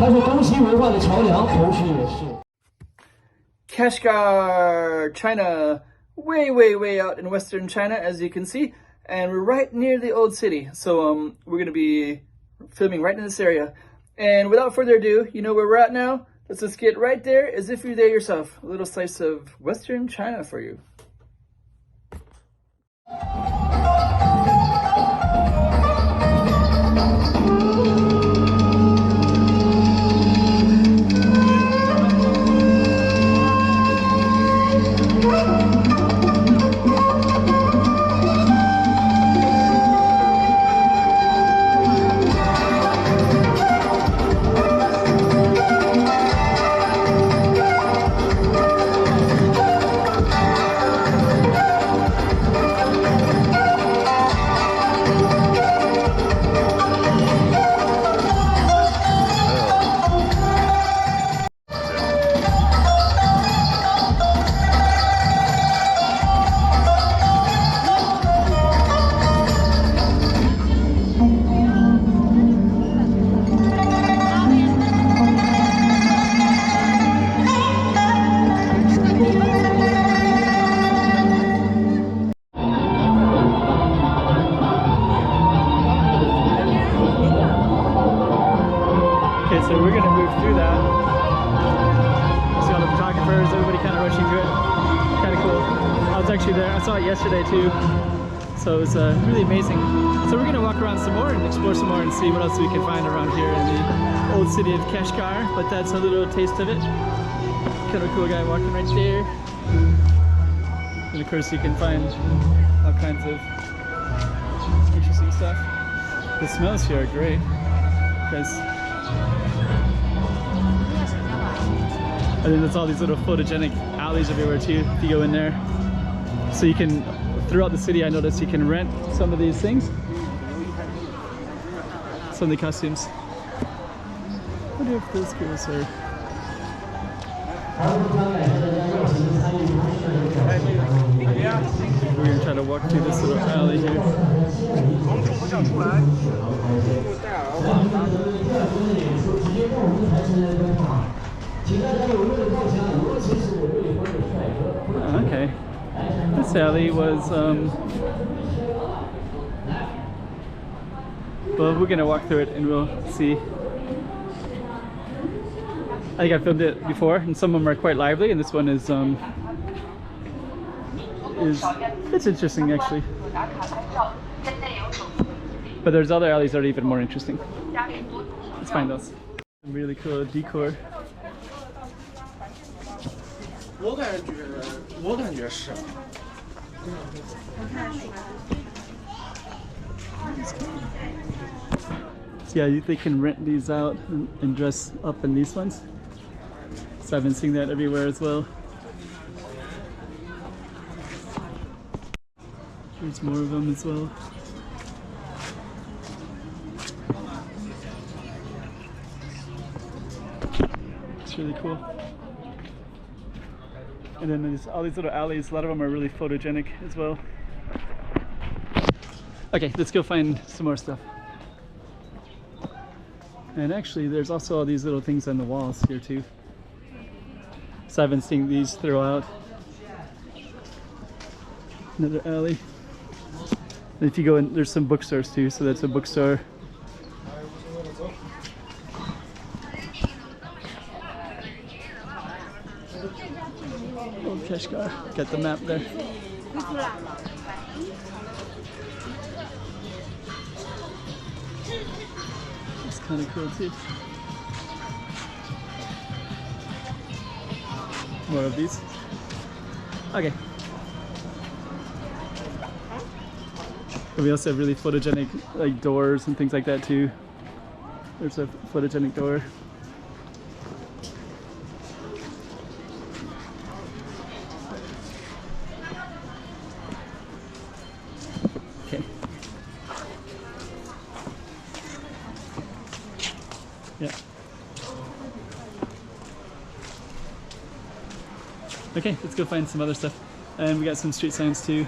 它是中西文化的桥梁，同时也是。Kashgar, China, way out in western China, as you can see, and we're right near the old city. So we're gonna be filming right in this area. And without further ado, you know where we're at now? Let's just get right there as if you're there yourself. A little slice of western China for you. So we're gonna move through that. See all the photographers, everybody kind of rushing through it. Kind of cool. I was actually there, I saw it yesterday too. So it was really amazing. So we're gonna walk around some more and explore some more and see what else we can find around here in the old city of Kashgar. But that's a little taste of it. Kind of a cool guy walking right there. And of course you can find all kinds of interesting stuff. The smells here are great because and then there's all these little photogenic alleys everywhere too, if you go in there. So you can, throughout the city I noticed you can rent some of these things. Some of the costumes. I wonder if those girls are... We're gonna try to walk through this little alley here. Okay, this alley was well, we're gonna walk through it and we'll see. I think I filmed it before and some of them are quite lively and this one is it's interesting actually, but there's other alleys that are even more interesting. Let's find those. Some really cool decor. 我感觉是。So yeah, they can rent these out and dress up in these ones. So I've been seeing that everywhere as well. There's more of them as well. It's really cool. And then there's all these little alleys, a lot of them are really photogenic as well. Okay, let's go find some more stuff. And actually there's also all these little things on the walls here too. So I've been seeing these throughout. Another alley. And if you go in, there's some bookstores too, so that's a bookstore. Old Kashgar, got the map there. It's kind of cool too. More of these. Okay. And we also have really photogenic like doors and things like that too. There's a photogenic door. Okay. Yeah. Okay, let's go find some other stuff. And we got some street signs too.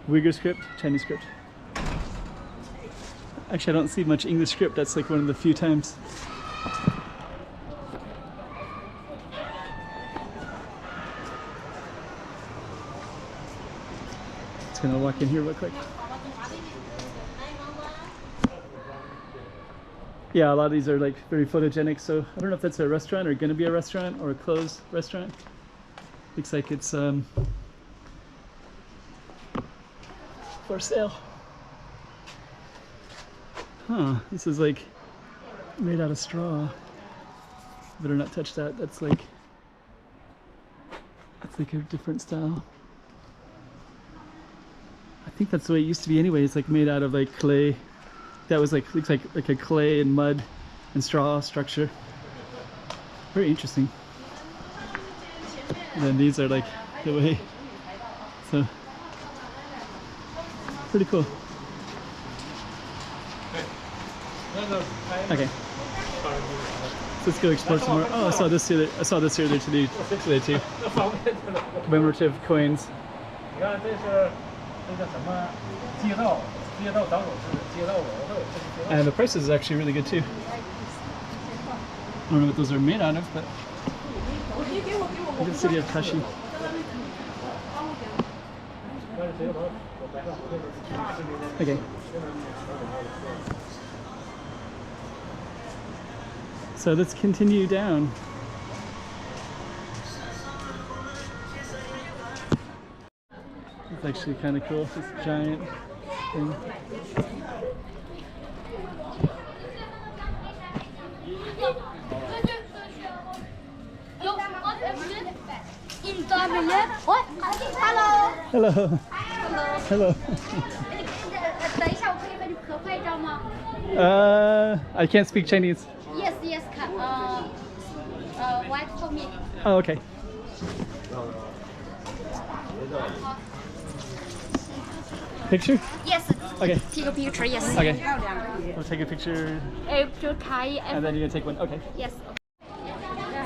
Uyghur script, Chinese script. Actually, I don't see much English script. That's like one of the few times. Just gonna walk in here real quick. Yeah, a lot of these are like very photogenic, so I don't know if that's a restaurant or gonna be a restaurant or a closed restaurant. Looks like it's for sale. Huh, this is like made out of straw. Better not touch that. That's like a different style. I think that's the way it used to be anyway. It's like made out of like clay. That was like, looks like a clay and mud and straw structure. Very interesting. And then these are like the way. So pretty cool. Okay. So let's go explore some more. Oh, I saw this here. I saw this here today too. Commemorative coins. And the prices is actually really good too. I don't know what those are made out of, but look at the city of Kashi. Okay. So let's continue down. It's actually kind of cool, this giant thing. Hello. Hello. Hello. I can't speak Chinese. Yes, yes, white for me. Oh, okay. Picture? Yes. Okay. Take a picture, yes. Okay. We'll take a picture. And then you're gonna take one. Okay. Yes.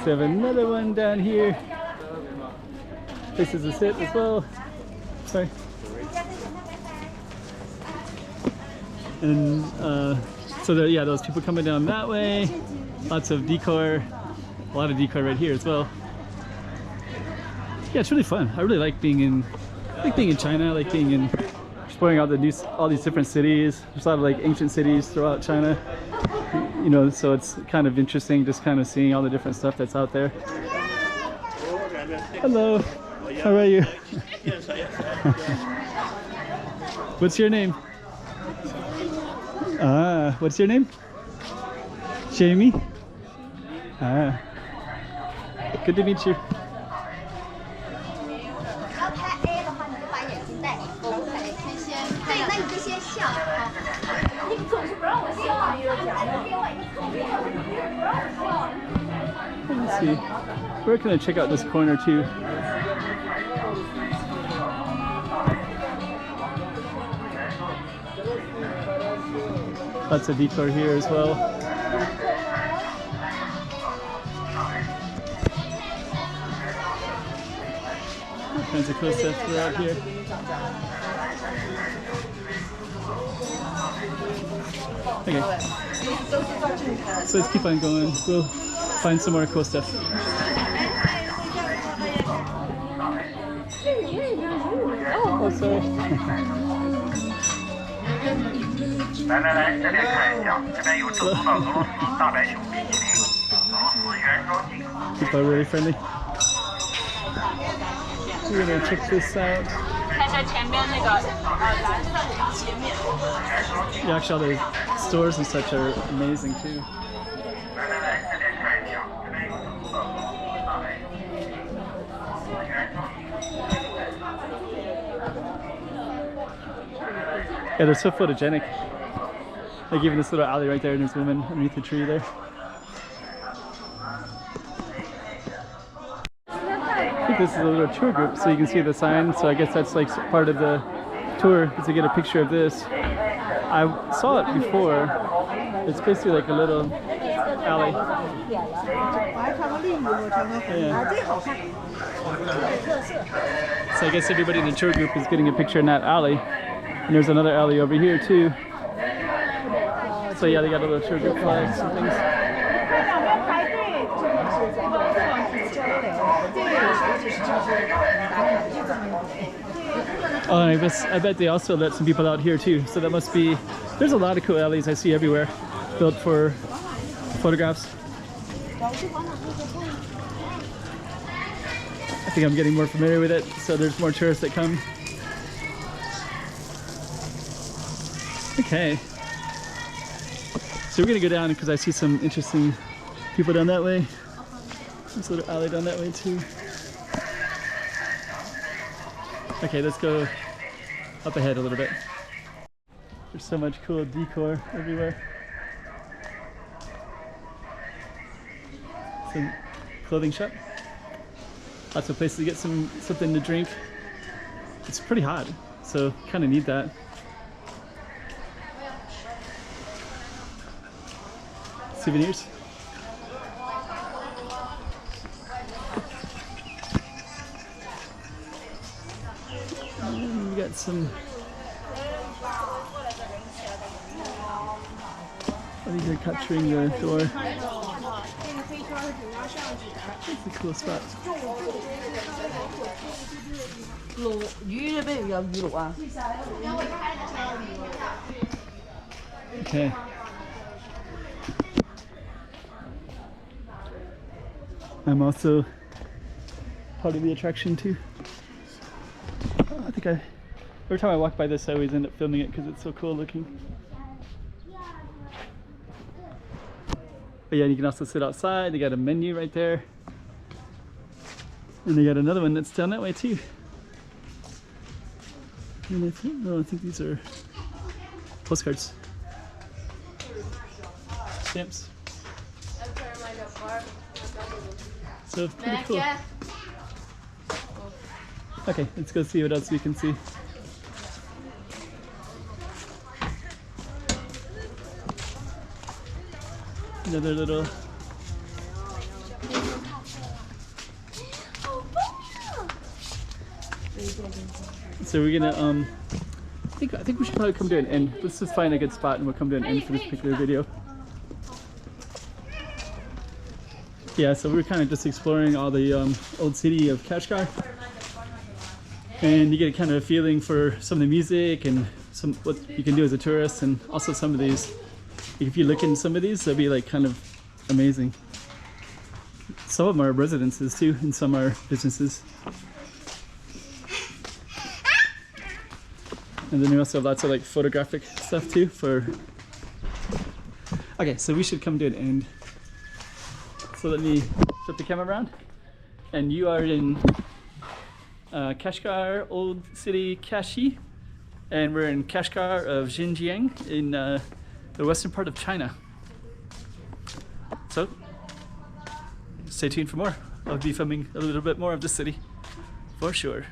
So we have another one down here. This is a sit as well. Sorry. And so there, yeah, those people coming down that way. Lots of decor. A lot of decor right here as well. Yeah, it's really fun. I really like being in China. I like being in exploring all these different cities. There's a lot of like ancient cities throughout China. You know, so it's kind of interesting just kind of seeing all the different stuff that's out there. Hello. How are you? What's your name? Ah, what's your name? Jamie? Ah. Good to meet you. Let's see. We're gonna check out this corner too. Lots of decor here as well. All kinds of cool stuff throughout here. Okay. So let's keep on going. We'll find some more cool stuff. Oh, sorry. 来来来，这边看一下，这边有正宗的俄罗斯大白熊冰淇淋，俄罗斯原装进口。 People are really friendly. We're gonna check this out. Yeah, actually, all the stores and such are amazing too. Yeah, they're so photogenic. Like even this little alley right there, and there's a woman underneath the tree there. I think this is a little tour group, so you can see the sign. So I guess that's like part of the tour, is to get a picture of this. I saw it before. It's basically like a little alley. Yeah. So I guess everybody in the tour group is getting a picture in that alley. And there's another alley over here too. So yeah, they got a little sugar flags and things. Oh, and I bet they also let some people out here too. So that must be, there's a lot of cool alleys I see everywhere built for photographs. I think I'm getting more familiar with it, so there's more tourists that come. Okay. So we're gonna go down because I see some interesting people down that way. There's a little alley down that way too. Okay, let's go up ahead a little bit. There's so much cool decor everywhere. Some clothing shop. Lots of places to get something to drink. It's pretty hot, so kind of need that. Souvenirs. We got some. I think they're capturing the door. It's a cool spot. Okay. I'm also part of the attraction too. I think every time I walk by this I always end up filming it because it's so cool looking. But yeah, you can also sit outside. They got a menu right there. And they got another one that's down that way too. And I think these are postcards. Stamps. So pretty cool. Okay, let's go see what else we can see. Another little. So we're gonna I think we should probably come to an end. Let's just find a good spot and we'll come to an end for this particular video. Yeah, so we're kind of just exploring all the old city of Kashgar, and you get kind of a feeling for some of the music and what you can do as a tourist, and also some of these. If you look in some of these, they'll be like kind of amazing. Some of them are residences too, and some are businesses. And then we also have lots of like photographic stuff too for. Okay, so we should come to an end. So let me flip the camera around. And you are in Kashgar, old city Kashi. And we're in Kashgar of Xinjiang in the western part of China. So stay tuned for more. I'll be filming a little bit more of the city for sure.